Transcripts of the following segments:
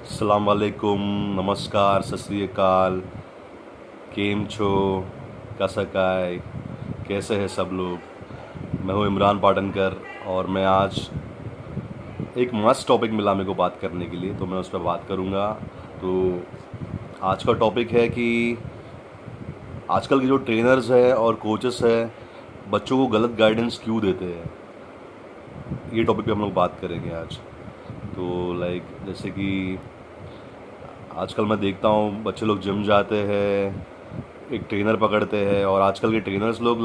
अस्सलाम वालेकुम, नमस्कार, सत श्री अकाल। केम छो, कसकाय, कैसे हैं सब लोग। मैं हूँ इमरान पाटनकर और मैं आज एक मस्त टॉपिक मिला मेरे को बात करने के लिए, तो मैं उस पर बात करूँगा। तो आज का टॉपिक है कि आजकल के जो ट्रेनर्स हैं और कोचेस हैं बच्चों को गलत गाइडेंस क्यों देते हैं। ये टॉपिक पे हम लोग बात करेंगे आज। तो जैसे कि आजकल मैं देखता हूँ बच्चे लोग जिम जाते हैं, एक ट्रेनर पकड़ते हैं और आजकल के ट्रेनर्स लोग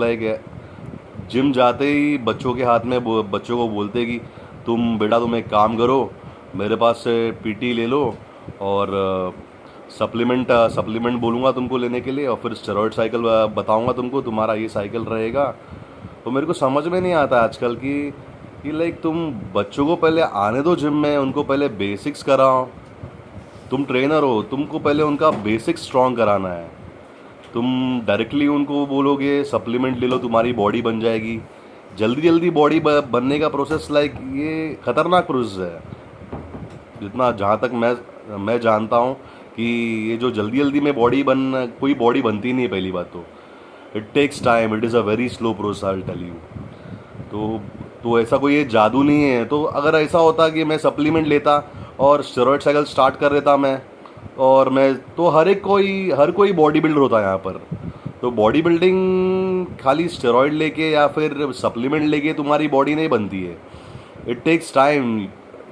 जिम जाते ही बच्चों के हाथ में बच्चों को बोलते कि तुम एक काम करो, मेरे पास से पीटी ले लो और सप्लीमेंट बोलूँगा तुमको लेने के लिए और फिर स्टेरॉयड साइकिल बताऊँगा तुमको, तुम्हारा ये साइकिल रहेगा। तो मेरे को समझ में नहीं आता आजकल कि तुम बच्चों को पहले आने दो जिम में, उनको पहले बेसिक्स कराओ। तुम ट्रेनर हो, तुमको पहले उनका बेसिक स्ट्रॉन्ग कराना है। तुम डायरेक्टली उनको बोलोगे सप्लीमेंट ले लो तुम्हारी बॉडी बन जाएगी, जल्दी जल्दी बॉडी बनने का प्रोसेस ये ख़तरनाक प्रोसेस है। जितना जहाँ तक मैं जानता हूँ कि ये जो जल्दी जल्दी में कोई बॉडी बनती नहीं है। पहली बात तो it takes time, it is a very slow process, I tell you. तो ऐसा कोई ये जादू नहीं है। तो अगर ऐसा होता कि मैं सप्लीमेंट लेता और स्टेरॉयड साइकिल स्टार्ट कर देता मैं तो हर कोई बॉडी बिल्डर होता है यहाँ पर। तो बॉडी बिल्डिंग खाली स्टेरॉयड लेके या फिर सप्लीमेंट लेके तुम्हारी बॉडी नहीं बनती है। इट टेक्स टाइम,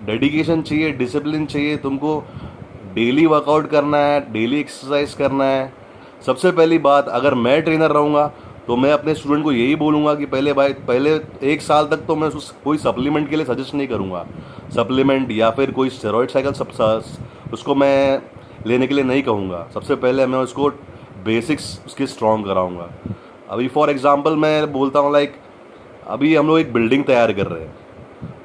डेडिकेशन चाहिए, डिसिप्लिन चाहिए। तुमको डेली वर्कआउट करना है, डेली एक्सरसाइज करना है। सबसे पहली बात, अगर मैं ट्रेनर रहूँगा तो मैं अपने स्टूडेंट को यही बोलूँगा कि पहले 1 साल तक तो मैं कोई सप्लीमेंट के लिए सजेस्ट नहीं करूँगा। सप्लीमेंट या फिर कोई स्टेरॉयड साइकिल उसको मैं लेने के लिए नहीं कहूँगा। सबसे पहले मैं उसको बेसिक्स उसके स्ट्रॉन्ग कराऊँगा। अभी फॉर एग्जांपल मैं बोलता हूँ, अभी हम लोग एक बिल्डिंग तैयार कर रहे हैं,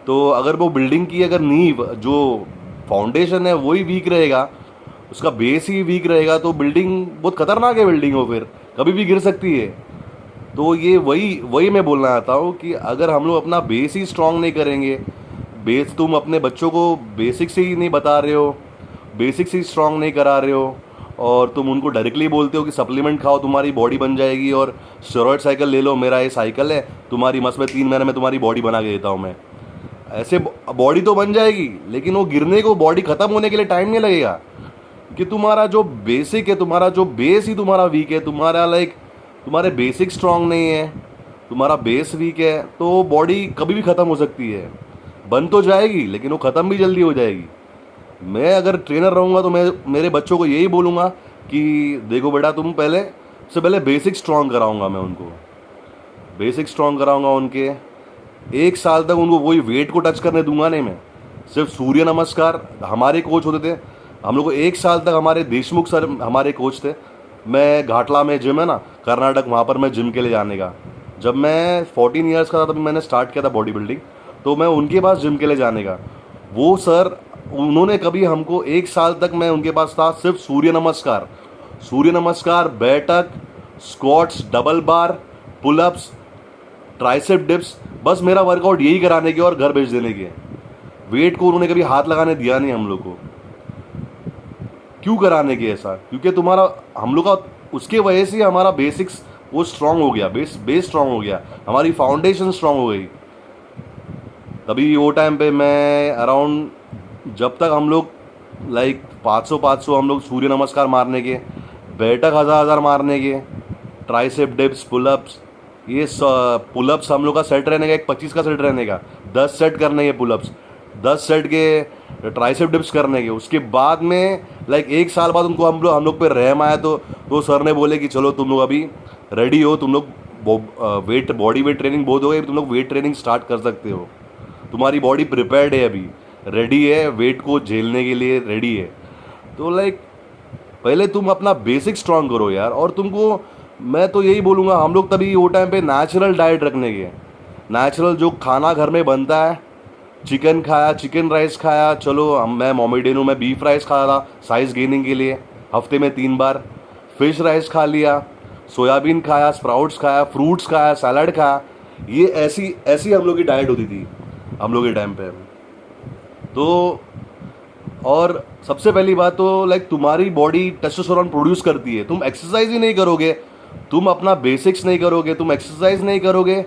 तो अगर वो बिल्डिंग की अगर नींव जो फाउंडेशन है वही वीक रहेगा, उसका बेस ही वीक रहेगा, तो बिल्डिंग बहुत खतरनाक है। बिल्डिंग हो फिर कभी भी गिर सकती है। तो ये वही मैं बोलना चाहता हूँ कि अगर हम लोग अपना बेस ही स्ट्रांग नहीं करेंगे, तुम अपने बच्चों को बेसिक्स ही नहीं बता रहे हो, बेसिक्स ही स्ट्रांग नहीं करा रहे हो और तुम उनको डायरेक्टली बोलते हो कि सप्लीमेंट खाओ तुम्हारी बॉडी बन जाएगी और स्टेरॉयड साइकिल ले लो, मेरा ये साइकिल है, तुम्हारी मस्त में 3 महीने में तुम्हारी बॉडी बना के देता हूँ मैं। ऐसे बॉडी तो बन जाएगी लेकिन वो गिरने को, बॉडी खत्म होने के लिए टाइम नहीं लगेगा। कि तुम्हारा जो बेसिक है, तुम्हारा जो बेस ही तुम्हारा वीक है, तुम्हारे बेसिक स्ट्रांग नहीं है, तुम्हारा बेस वीक है, तो बॉडी कभी भी ख़त्म हो सकती है। बन तो जाएगी लेकिन वो ख़त्म भी जल्दी हो जाएगी। मैं अगर ट्रेनर रहूँगा तो मैं मेरे बच्चों को यही बोलूँगा कि देखो बेटा, तुम पहले बेसिक स्ट्रांग कराऊँगा मैं उनको, बेसिक स्ट्रांग कराऊँगा उनके। 1 साल तक उनको कोई वेट को टच करने दूंगा नहीं मैं, सिर्फ सूर्य नमस्कार। हमारे कोच होते थे, हम लोग को 1 साल तक हमारे देशमुख सर हमारे कोच थे। मैं घाटला में जिम है ना, कर्नाटक, वहाँ पर मैं जिम के लिए जाने का, जब मैं 14 ईयर्स का था तब मैंने स्टार्ट किया था बॉडी बिल्डिंग, तो मैं उनके पास जिम के लिए जाने का। वो सर, उन्होंने कभी हमको 1 साल तक मैं उनके पास था, सिर्फ सूर्य नमस्कार, बैठक, स्क्वाट्स, डबल बार, पुलअप्स, ट्राइसेप डिप्स, बस मेरा वर्कआउट यही कराने के और घर भेज देने के। वेट को उन्होंने कभी हाथ लगाने दिया नहीं हम लोग को। क्यों कराने के ऐसा? क्योंकि हम लोग का उसके वजह से हमारा बेसिक्स वो स्ट्रांग हो गया, बेस स्ट्रांग हो गया, हमारी फाउंडेशन स्ट्रांग हो गई। तभी वो टाइम पे मैं अराउंड, जब तक हम लोग 500 हम लोग सूर्य नमस्कार मारने के, बैठक 1000 मारने के, ट्राइसेप डिप्स, पुलअप्स, ये पुलअप्स हम लोग का सेट रहने का, एक 25 का सेट रहने का, 10 सेट करने के पुलअप्स, 10 सेट के ट्राइसेप डिप्स करने के। उसके बाद में 1 साल बाद उनको हम लोग पे रहम आया, तो सर ने बोले कि चलो तुम लोग अभी रेडी हो, तुम लोग बॉडी वेट ट्रेनिंग बहुत हो गई, तुम लोग वेट ट्रेनिंग स्टार्ट कर सकते हो, तुम्हारी बॉडी प्रिपेयर्ड है, अभी रेडी है, वेट को झेलने के लिए रेडी है। तो पहले तुम अपना बेसिक स्ट्रांग करो यार। और मैं तो यही बोलूँगा, हम लोग तभी वो टाइम पे नेचुरल डाइट रखने के, नेचुरल जो खाना घर में बनता है, चिकन खाया, चिकन राइस खाया, चलो मैं मोमेडियन हूँ, मैं बीफ राइस खा रहा साइज़ गेनिंग के लिए, हफ्ते में 3 बार। फिश राइस खा लिया, सोयाबीन खाया, स्प्राउट्स खाया, फ्रूट्स खाया, सैलड खाया। ये ऐसी हम लोग की डाइट होती थी हम लोग के टाइम पे। तो और सबसे पहली बात तो लाइक तुम्हारी बॉडी टेस्टोस्टेरोन प्रोड्यूस करती है, तुम एक्सरसाइज ही नहीं करोगे, तुम अपना बेसिक्स नहीं करोगे, तुम एक्सरसाइज नहीं करोगे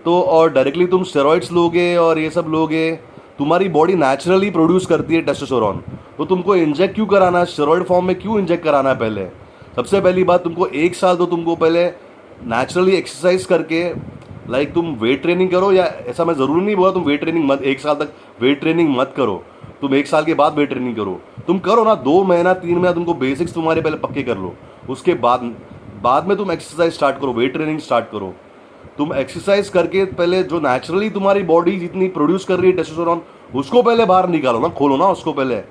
तो और डायरेक्टली तुम स्टेरॉइड्स लोगे और ये सब लोगे, तुम्हारी बॉडी नेचुरली प्रोड्यूस करती है टेस्टोस्टेरोन, तो तुमको इंजेक्ट क्यों कराना है, स्टेरॉइड फॉर्म में क्यों इंजेक्ट कराना है? पहले सबसे पहली बात, तुमको 1 साल तो तुमको पहले नेचुरली एक्सरसाइज करके लाइक तुम वेट ट्रेनिंग करो, या ऐसा मैं ज़रूरी नहीं बोला तुम वेट ट्रेनिंग मत 1 साल तक वेट ट्रेनिंग मत करो, तुम 1 साल के बाद वेट ट्रेनिंग करो, तुम करो ना 2 महीना 3 महीना तुमको बेसिक्स तुम्हारे पहले पक्के कर लो, उसके बाद में तुम एक्सरसाइज स्टार्ट करो, वेट ट्रेनिंग स्टार्ट करो। तुम एक्सरसाइज करके पहले जो नेचुरली तुम्हारी बॉडी जितनी प्रोड्यूस कर रही है टेस्टोस्टेरोन, उसको पहले बाहर निकालो ना, खोलो ना उसको पहले।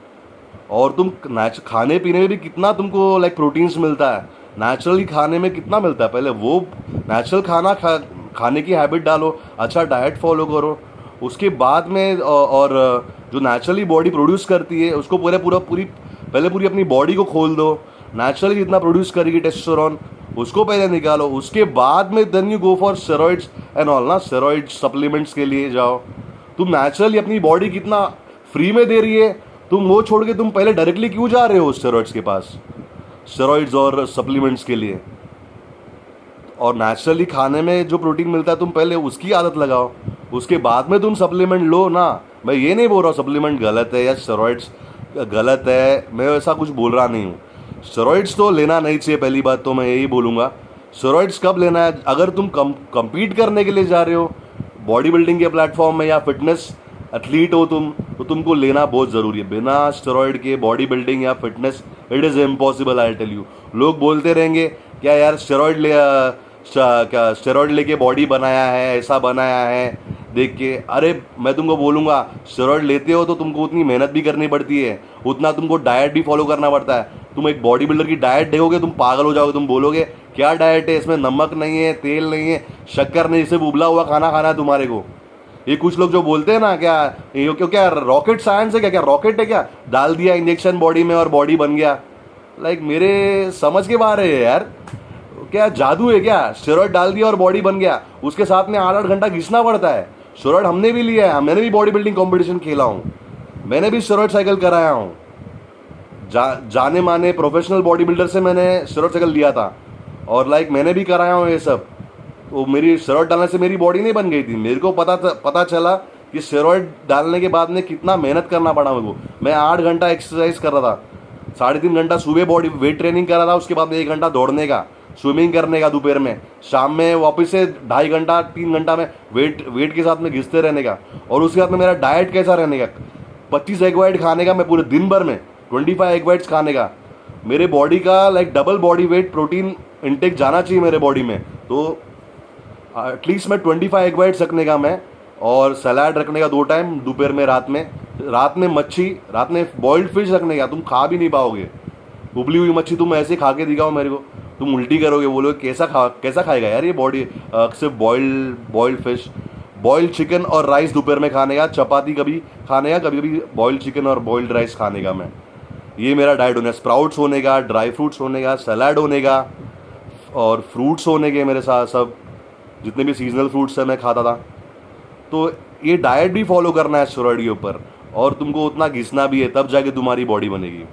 और तुम खाने पीने में भी कितना तुमको लाइक प्रोटीन्स मिलता है, नेचुरली खाने में कितना मिलता है, पहले वो नेचुरल खाने की हैबिट डालो, अच्छा डाइट फॉलो करो, उसके बाद में और जो नेचुरली बॉडी प्रोड्यूस करती है उसको पूरी अपनी बॉडी को खोल दो, नेचुरली जितना प्रोड्यूस करेगी टेस्टोस्टेरोन उसको पहले निकालो, उसके बाद में then you go for steroids and all ना, स्टेरॉइड सप्लीमेंट्स के लिए जाओ। तुम नेचुरली अपनी बॉडी कितना फ्री में दे रही है, तुम वो छोड़ के तुम पहले डायरेक्टली क्यों जा रहे हो स्टेरॉइड्स के पास, स्टेरॉइड्स और सप्लीमेंट्स के लिए? और नेचुरली खाने में जो प्रोटीन मिलता है तुम पहले उसकी आदत लगाओ, उसके बाद में तुम सप्लीमेंट लो ना। मैं ये नहीं बोल रहा हूँ सप्लीमेंट गलत है या स्टेरॉइड्स गलत है, मैं ऐसा कुछ बोल रहा नहीं हूँ। स्टेरॉइड्स तो लेना नहीं चाहिए, पहली बात तो मैं यही बोलूँगा। स्टेरॉइड्स कब लेना है? अगर तुम कम्पीट करने के लिए जा रहे हो बॉडी बिल्डिंग के प्लेटफॉर्म में, या फिटनेस एथलीट हो तुम, तो तुमको लेना बहुत ज़रूरी है। बिना स्टेरॉइड के बॉडी बिल्डिंग या fitness it is impossible, I tell you. लोग बोलते रहेंगे क्या यार स्टेरॉइड लेके बॉडी बनाया है, ऐसा बनाया है देख के। अरे मैं तुमको बोलूँगा, स्टेरॉइड लेते हो तो तुमको उतनी मेहनत भी करनी पड़ती है, उतना तुमको डाइट भी फॉलो करना पड़ता है। तुम एक बॉडी बिल्डर की डाइट देखोगे तुम पागल हो जाओगे, तुम बोलोगे क्या डाइट है, इसमें नमक नहीं है, तेल नहीं है, शक्कर नहीं, सिर्फ उबला हुआ खाना खाना है तुम्हारे को। ये कुछ लोग जो बोलते हैं ना, क्या रॉकेट साइंस है, क्या रॉकेट है, क्या डाल दिया इंजेक्शन बॉडी में और बॉडी बन गया? लाइक मेरे समझ के बाहर है यार, क्या जादू है क्या? स्टेरॉइड डाल दिया और बॉडी बन गया, उसके साथ में 8-8 घंटा घिसना पड़ता है। स्टेरॉइड हमने भी लिया है, मैंने भी बॉडी बिल्डिंग कॉम्पिटिशन खेला हूँ, मैंने भी स्टेरॉइड साइकिल कराया हूँ। जाने माने प्रोफेशनल बॉडी बिल्डर से मैंने स्टेरॉइड साइकिल लिया था, और लाइक मैंने भी कराया हूँ ये सब। तो मेरी स्टेरॉइड डालने से मेरी बॉडी नहीं बन गई थी, मेरे को पता चला कि स्टेरॉइड डालने के बाद में कितना मेहनत करना पड़ा मेरे को। मैं 8 घंटा एक्सरसाइज कर रहा था, 3.5 घंटा सुबह बॉडी वेट ट्रेनिंग कर रहा था, उसके बाद में 1 घंटा दौड़ने का, स्विमिंग करने का दोपहर में, शाम में वापस से 2.5 घंटा 3 घंटा में वेट के साथ में घिसते रहने का, और उसके साथ में मेरा डाइट कैसा रहने का, 25 एग वाइट खाने का, मैं पूरे दिन भर में 25 एग वाइट्स खाने का। मेरे बॉडी का like double body weight protein intake जाना चाहिए मेरे बॉडी में, तो एटलीस्ट मैं 25 एग वाइट्स रखने का मैं, और सलाद रखने का 2 टाइम, दोपहर में, रात में मच्छी, रात में बॉइल्ड फिश रखने का। तुम खा भी नहीं पाओगे उबली हुई मच्छी, तुम ऐसे खा के दिखाओ मेरे को, तुम उल्टी करोगे, बोलोगे कैसा खाएगा यार ये बॉडी, सिर्फ बॉइल्ड फिश, बॉइल्ड चिकन और राइस दोपहर में खाने का, चपाती कभी खाने का, कभी कभी बॉइल्ड चिकन और बॉइल्ड राइस खाने का मैं। ये मेरा डाइट होने, स्प्राउट्स होने का, ड्राई फ्रूट्स होने का, सलाड होने का, और फ्रूट्स होने के मेरे साथ, सब जितने भी सीजनल फ्रूट्स हैं मैं खाता था। तो ये डाइट भी फॉलो करना है स्टेरॉइड के ऊपर, और तुमको उतना घिसना भी है, तब जाके तुम्हारी बॉडी बनेगी।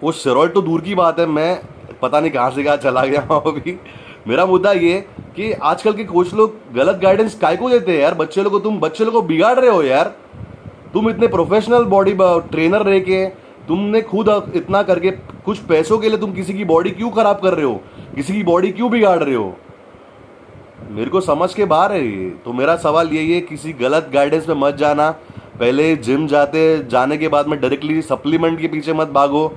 वो स्टेरॉइड तो दूर की बात है, मैं पता नहीं कहाँ से कहाँ चला गया हूँ अभी। मेरा मुद्दा ये कि आजकल के कोच लोग गलत गाइडेंस काय को देते हैं यार बच्चे लोग को। तुम बच्चे लोग को बिगाड़ रहे हो यार, तुम इतने प्रोफेशनल बॉडी ट्रेनर रह के, तुमने खुद इतना करके कुछ पैसों के लिए तुम किसी की बॉडी क्यों खराब कर रहे हो, किसी की बॉडी क्यों बिगाड़ रहे हो? मेरे को समझ के बाहर है ये। तो मेरा सवाल यही है, किसी गलत गाइडेंस में मत जाना। पहले जिम जाने के बाद में डायरेक्टली सप्लीमेंट के पीछे मत भागो,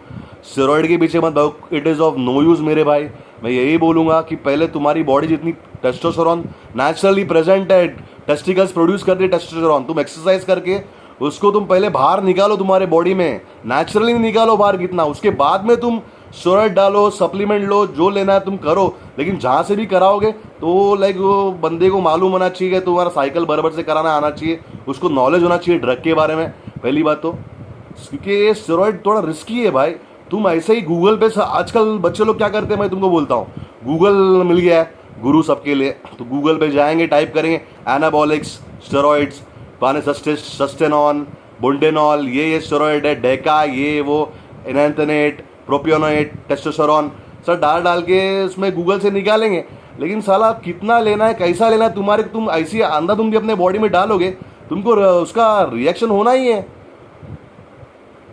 स्टेरॉइड के पीछे मत भागो, it is of no use मेरे भाई। मैं यही बोलूँगा कि पहले तुम्हारी बॉडी जितनी टेस्टोस्टेरोन नेचुरली प्रेजेंट है, टेस्टिकल्स प्रोड्यूस करती है टेस्टोस्टेरोन, तुम एक्सरसाइज करके उसको तुम पहले बाहर निकालो, तुम्हारे बॉडी में नेचुरली निकालो बाहर कितना, उसके बाद में तुम स्टेरॉइड डालो, सप्लीमेंट लो, जो लेना है तुम करो। लेकिन जहाँ से भी कराओगे तो लाइक वो बंदे को मालूम होना चाहिए कि तुम्हारा साइकिल बराबर से कराना आना चाहिए, उसको नॉलेज होना चाहिए ड्रग के बारे में, पहली बात तो। क्योंकि ये स्टेरॉइड थोड़ा रिस्की है भाई। तुम ऐसे ही गूगल पे, आजकल बच्चे लोग क्या करते हैं मैं तुमको बोलता हूँ, गूगल मिल गया है गुरु सबके लिए, तो गूगल पे जाएंगे, टाइप करेंगे एनाबॉलिक्स स्टेरॉइड्स, पाने सस्टेनॉन, बुंडेनॉल, ये स्टेरॉइड है, डेका, ये वो, एनाथनेट, प्रोपियोनेट, टेस्टोस्टेरोन, सर डाल डाल के उसमें गूगल से निकालेंगे। लेकिन साला कितना लेना है, कैसा लेना है, तुम ऐसी अंधाधुंधी अपने बॉडी में डालोगे, तुमको उसका रिएक्शन होना ही है,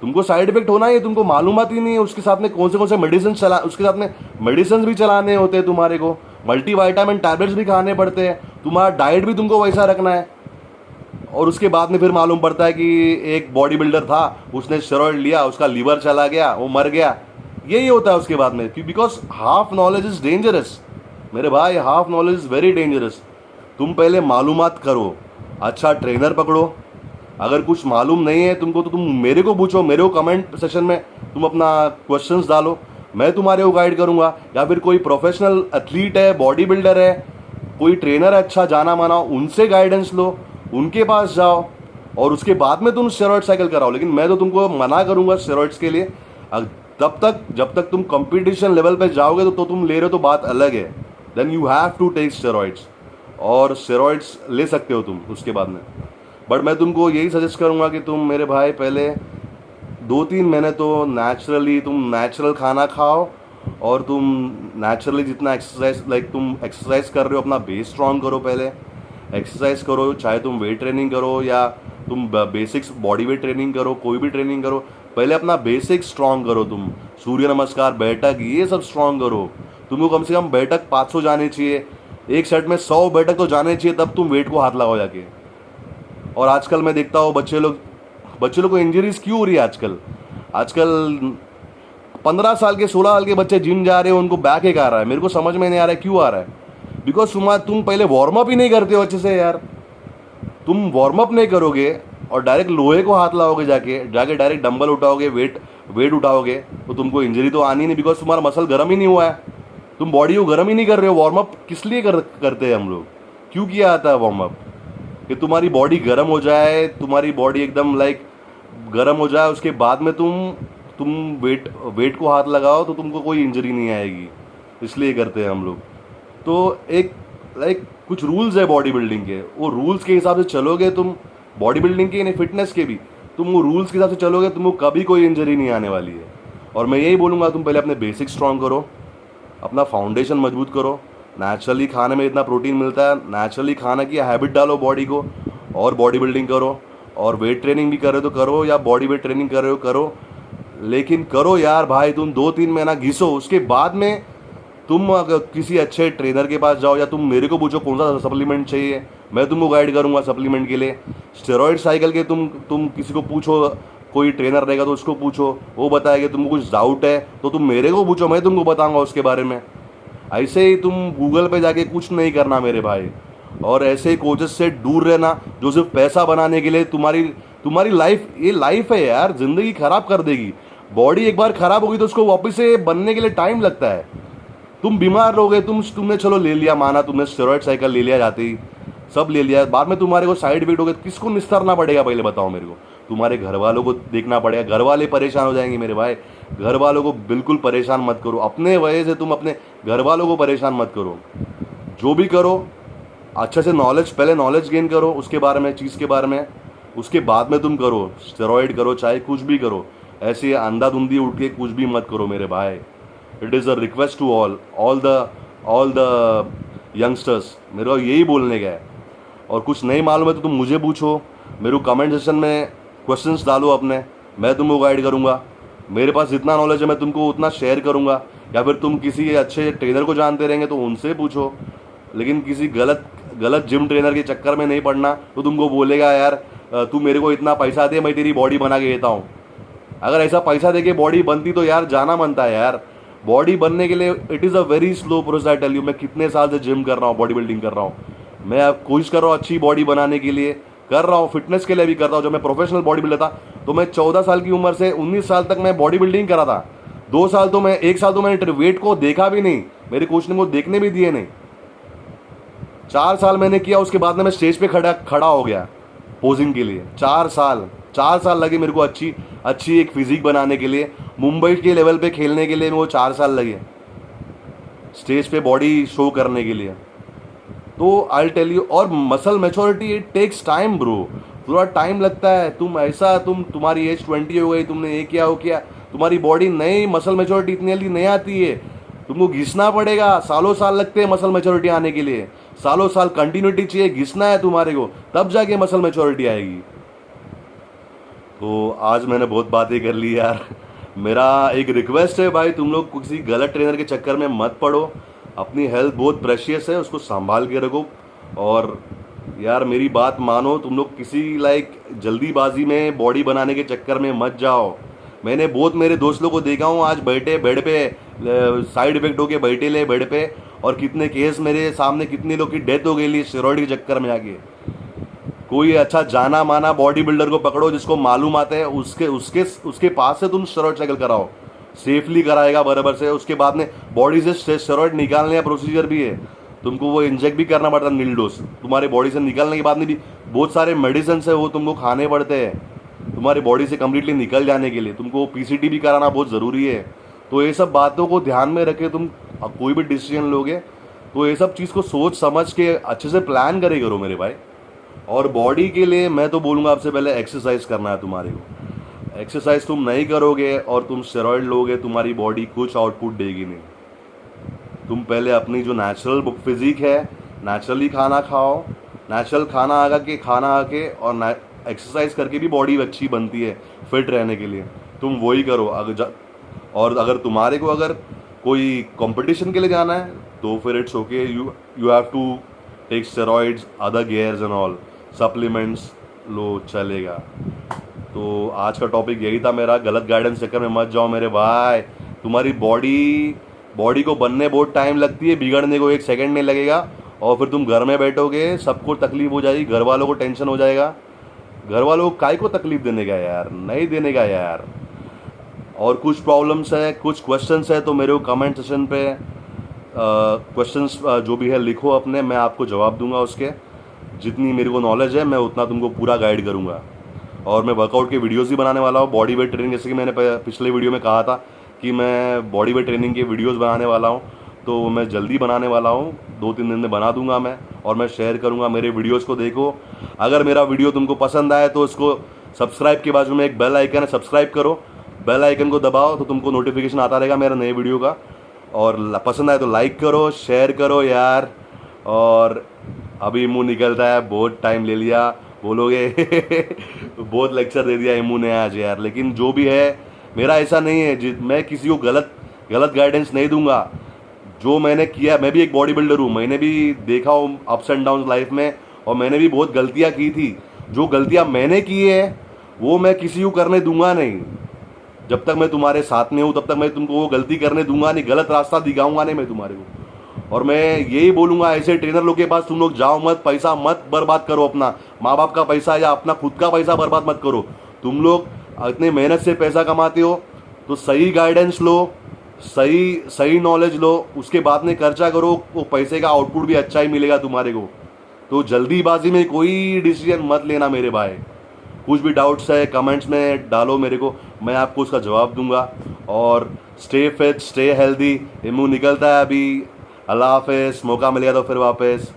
तुमको साइड इफेक्ट होना ही है। तुमको मालूमात ही नहीं है उसके साथ में कौन से मेडिसिन उसके साथ में मेडिसिन भी चलाने होते हैं तुम्हारे को, मल्टीविटामिन टैबलेट्स भी खाने पड़ते हैं, तुम्हारा डाइट भी तुमको वैसा रखना है। और उसके बाद में फिर मालूम पड़ता है कि एक बॉडी बिल्डर था, उसने स्टेरॉइड लिया, उसका लीवर चला गया, वो मर गया। यही होता है उसके बाद में, because half knowledge is dangerous मेरे भाई, half knowledge is very dangerous. तुम पहले मालूमात करो, अच्छा ट्रेनर पकड़ो। अगर कुछ मालूम नहीं है तुमको तो तुम मेरे को पूछो, मेरे को कमेंट सेक्शन में तुम अपना क्वेश्चंस डालो, मैं तुम्हारे को गाइड करूंगा। या फिर कोई प्रोफेशनल एथलीट है, बॉडी बिल्डर है, कोई ट्रेनर है अच्छा जाना माना, उनसे गाइडेंस लो, उनके पास जाओ और उसके बाद में तुम स्टेरॉइड साइकिल कराओ। लेकिन मैं तो तुमको मना करूंगा स्टेरॉइड्स के लिए। तब तक जब तक तुम कंपटीशन लेवल पे जाओगे तो तुम ले रहे हो तो बात अलग है, then you have to take steroids, और स्टेरॉइड्स ले सकते हो तुम उसके बाद में। बट मैं तुमको यही सजेस्ट करूंगा कि तुम मेरे भाई पहले 2-3 महीने तो नेचुरली तुम नेचुरल खाना खाओ, और तुम नेचुरली जितना एक्सरसाइज, लाइक तुम एक्सरसाइज कर रहे हो अपना बेस स्ट्रांग करो, पहले एक्सरसाइज करो, चाहे तुम वेट ट्रेनिंग करो या तुम बेसिक्स बॉडी वेट ट्रेनिंग करो, कोई भी ट्रेनिंग करो, पहले अपना बेसिक स्ट्रांग करो। तुम सूर्य नमस्कार, बैठक, ये सब स्ट्रांग करो। तुमको कम से कम बैठक 500 जाने चाहिए, एक सेट में 100 बैठक तो जाने चाहिए, तब तुम वेट को हाथ लगाओ जाके। और आजकल मैं देखता हूँ बच्चे लोग को इंजरीज क्यों हो रही है आजकल 15 साल के 16 साल के बच्चे जिम जा रहे हैं, उनको बैक एक आ रहा है। मेरे को समझ में नहीं आ रहा है क्यों आ रहा है, बिकॉज तुम पहले वार्म अप ही नहीं करते हो अच्छे से यार। तुम वार्म अप नहीं करोगे और डायरेक्ट लोहे को हाथ लाओगे, जाके डायरेक्ट डंबल उठाओगे, वेट उठाओगे, तो तुमको इंजरी तो आनी नहीं, बिकॉज तुम्हारा मसल गर्म ही नहीं हुआ है, तुम बॉडी को गर्म ही नहीं कर रहे हो। वार्म अप किस लिए करते हैं हम लोग, क्यों किया जाता है वार्म अप? कि तुम्हारी बॉडी गर्म हो जाए, तुम्हारी बॉडी एकदम लाइक गर्म हो जाए, उसके बाद में तुम वेट को हाथ लगाओ तो तुमको कोई इंजरी नहीं आएगी, इसलिए करते हैं हम लोग। तो एक कुछ रूल्स है बॉडी बिल्डिंग के, वो रूल्स के हिसाब से चलोगे तुम, बॉडी बिल्डिंग के नहीं फिटनेस के भी, तुम वो रूल्स के हिसाब से चलोगे, तुमको कभी कोई इंजरी नहीं आने वाली है। और मैं यही बोलूँगा, तुम पहले अपने बेसिक स्ट्रांग करो, अपना फाउंडेशन मजबूत करो। नेचुरली खाने में इतना प्रोटीन मिलता है, नेचुरली खाना की हैबिट डालो बॉडी को, और बॉडी बिल्डिंग करो। और वेट ट्रेनिंग भी कर रहे हो तो करो, या बॉडी वेट ट्रेनिंग कर रहे हो करो, लेकिन करो यार भाई। तुम 2-3 महीना घिसो, उसके बाद में तुम अगर किसी अच्छे ट्रेनर के पास जाओ, या तुम मेरे को पूछो कौन सा सप्लीमेंट चाहिए, मैं तुमको गाइड करूंगा सप्लीमेंट के लिए। स्टेरॉइड साइकिल के तुम किसी को पूछो, कोई ट्रेनर रहेगा तो उसको पूछो, वो बताएगा। तुमको कुछ डाउट है तो तुम मेरे को पूछो, मैं तुमको बताऊंगा उसके बारे में। ऐसे ही तुम गूगल पे जाके कुछ नहीं करना मेरे भाई, और ऐसे ही कोचेस से दूर रहना जो सिर्फ पैसा बनाने के लिए तुम्हारी लाइफ है यार, जिंदगी खराब कर देगी। बॉडी एक बार खराब होगी तो उसको वापस से बनने के लिए टाइम लगता है। तुम बीमार रहोगे, तुमने चलो ले लिया, माना तुमने स्टेरॉइड साइकिल ले लिया, जाते ही सब ले लिया, बाद में तुम्हारे को साइड इफेक्ट हो गए, किसको निस्तारना पड़ेगा पहले बताओ मेरे को? तुम्हारे घर वालों को देखना पड़ेगा, घर वाले परेशान हो जाएंगे मेरे भाई। घर वालों को बिल्कुल परेशान मत करो, अपने वजह से तुम अपने घर वालों को परेशान मत करो। जो भी करो अच्छे से पहले नॉलेज गेन करो उसके बारे में, चीज़ के बारे में, उसके बाद में तुम करो स्टेरॉइड करो, चाहे कुछ भी करो। ऐसे अंधाधुंधी उठ के कुछ भी मत करो मेरे भाई। It is a request to all the youngsters, मेरे को यही बोलने का है। और कुछ नहीं मालूम है तो तुम मुझे पूछो, मेरे को कमेंट सेक्शन में क्वेश्चंस डालो अपने, मैं तुमको गाइड करूँगा। मेरे पास जितना नॉलेज है मैं तुमको उतना शेयर करूँगा। या फिर तुम किसी अच्छे ट्रेनर को जानते रहेंगे तो उनसे पूछो, लेकिन किसी गलत जिम ट्रेनर के चक्कर में नहीं पड़ना। तो तुमको बोलेगा यार तू मेरे को इतना पैसा दे, मैं तेरी बॉडी बना के देता हूँ। अगर ऐसा पैसा दे के बॉडी बनती तो यार जाना बनता है यार। बॉडी बनने के लिए it is a very slow process, I tell you. मैं कितने साल से जिम कर रहा हूँ, बॉडी बिल्डिंग कर रहा हूँ, मैं अब कोशिश कर रहा हूँ अच्छी बॉडी बनाने के लिए, कर रहा हूँ फिटनेस के लिए भी कर रहा हूँ। जब मैं प्रोफेशनल बॉडी बिल्डर था तो मैं 14 साल की उम्र से 19 साल तक मैं बॉडी बिल्डिंग करा था। 1 साल तो मैंने वेट को देखा भी नहीं, मेरे कोच ने वो देखने भी दिए नहीं। 4 साल मैंने किया, उसके बाद में मैं स्टेज पे खड़ा हो गया पोजिंग के लिए। 4 साल लगे मेरे को अच्छी एक फिजिक बनाने के लिए, मुंबई के लेवल पे खेलने के लिए वो 4 साल लगे, स्टेज पे बॉडी शो करने के लिए। तो आई टेल यू, और muscle maturity it takes time bro. थोड़ा टाइम लगता है। तुम्हारी एज 20 हो गई, तुमने ये किया वो किया, तुम्हारी बॉडी नई मसल मेच्योरिटी इतनी जल्दी नहीं आती है। तुमको घिसना पड़ेगा, सालों साल लगते हैं मसल मेच्योरिटी आने के लिए, सालों साल कंटिन्यूटी चाहिए, घिसना है तुम्हारे को, तब जाके मसल मेच्योरिटी आएगी। तो आज मैंने बहुत बातें कर ली यार। मेरा एक रिक्वेस्ट है भाई, तुम लोग किसी गलत ट्रेनर के चक्कर में मत पड़ो। अपनी हेल्थ बहुत प्रेशियस है, उसको संभाल के रखो। और यार मेरी बात मानो, तुम लोग किसी जल्दीबाजी में बॉडी बनाने के चक्कर में मत जाओ। मैंने बहुत मेरे दोस्त लोगों को देखा हूँ आज बैठे बेड पे, साइड इफेक्ट होके बैठे ले बेड पे, और कितने केस मेरे सामने, कितने लोग की डेथ हो गई स्टेरॉइड के चक्कर में आके। कोई अच्छा जाना माना बॉडी बिल्डर को पकड़ो जिसको मालूम आता है, उसके उसके उसके पास से तुम स्टेरॉइड साइकिल कराओ, सेफली कराएगा बराबर से। उसके बाद में बॉडी से स्टेरॉइड निकालने का प्रोसीजर भी है, तुमको वो इंजेक्ट भी करना पड़ता है, नील डोज। तुम्हारी बॉडी से निकलने के बाद में भी बहुत सारे मेडिसिन है, वो तुमको खाने पड़ते हैं तुम्हारी बॉडी से कम्प्लीटली निकल जाने के लिए। तुमको पीसीटी भी कराना बहुत ज़रूरी है। तो ये सब बातों को ध्यान में रखे तुम कोई भी डिसीजन लोगे, तो ये सब चीज़ को सोच समझ के अच्छे से प्लान करे करो मेरे भाई। और बॉडी के लिए मैं तो बोलूँगा आपसे पहले एक्सरसाइज करना है तुम्हारे को। एक्सरसाइज तुम नहीं करोगे और तुम स्टेरॉइड लोगे, तुम्हारी बॉडी कुछ आउटपुट देगी नहीं। तुम पहले अपनी जो नेचुरल फिजिक है, नेचुरली खाना खाओ, नेचुरल खाना आके और एक्सरसाइज करके भी बॉडी अच्छी बनती है फिट रहने के लिए। तुम वही करो। और अगर तुम्हारे को अगर कोई कंपटीशन के लिए जाना है तो फिर it's okay, you have to take steroids, other gears and all, supplements लो, चलेगा। तो आज का टॉपिक यही था मेरा। गलत गाइडेंस चक्कर में मत जाओ मेरे भाई। तुम्हारी बॉडी को बनने बहुत टाइम लगती है, बिगड़ने को 1 सेकंड नहीं लगेगा। और फिर तुम घर में बैठोगे, सबको तकलीफ हो जाएगी, घर वालों को टेंशन हो जाएगा। घर वालों को काय को तकलीफ देने का यार, नहीं देने का यार। और कुछ प्रॉब्लम्स है, कुछ क्वेश्चंस है, तो मेरे को कमेंट सेक्शन पे क्वेश्चंस जो भी है लिखो अपने, मैं आपको जवाब दूंगा। उसके जितनी मेरे को नॉलेज है मैं उतना तुमको पूरा गाइड करूंगा। और मैं वर्कआउट के वीडियोस भी बनाने वाला हूँ, बॉडी वेट ट्रेनिंग, जैसे कि मैंने पिछले वीडियो में कहा था कि मैं बॉडी वेट ट्रेनिंग के वीडियोस बनाने वाला हूँ। तो मैं जल्दी बनाने वाला हूँ, 2-3 दिन में बना दूंगा मैं, और मैं शेयर करूँगा। मेरे वीडियोज़ को देखो। अगर मेरा वीडियो तुमको पसंद आए तो इसको सब्सक्राइब के बाजू में एक बेल आइकन है, सब्सक्राइब करो, बेल आइकन को दबाओ तो तुमको नोटिफिकेशन आता रहेगा मेरा नए वीडियो का। और पसंद आए तो लाइक करो, शेयर करो यार। और अभी मुँह निकलता है, बहुत टाइम ले लिया बोलोगे बहुत लेक्चर दे दिया इमू ने आज यार। लेकिन जो भी है, मेरा ऐसा नहीं है मैं किसी को गलत गाइडेंस नहीं दूंगा। जो मैंने किया, मैं भी एक बॉडी बिल्डर हूँ, मैंने भी देखा हूँ अप्स एंड डाउन लाइफ में, और मैंने भी बहुत गलतियाँ की थी। जो गलतियाँ मैंने की है वो मैं किसी को करने दूंगा नहीं। जब तक मैं तुम्हारे साथ में हूँ तब तक मैं तुमको वो गलती करने दूंगा नहीं, गलत रास्ता दिखाऊंगा नहीं मैं तुम्हारे को। और मैं यही बोलूँगा, ऐसे ट्रेनर लोग के पास तुम लोग जाओ मत, पैसा मत बर्बाद करो, अपना माँ बाप का पैसा या अपना खुद का पैसा बर्बाद मत करो। तुम लोग इतने मेहनत से पैसा कमाते हो तो सही गाइडेंस लो, सही नॉलेज लो, उसके बाद में खर्चा करो, वो पैसे का आउटपुट भी अच्छा ही मिलेगा तुम्हारे को। तो जल्दीबाजी में कोई डिसीजन मत लेना मेरे भाई। कुछ भी डाउट्स है कमेंट्स में डालो मेरे को, मैं आपको उसका जवाब दूंगा। और stay fit, stay healthy. Emu निकलता है अभी, अल्लाह हाफिज़। मौका मिलेगा तो फिर वापस।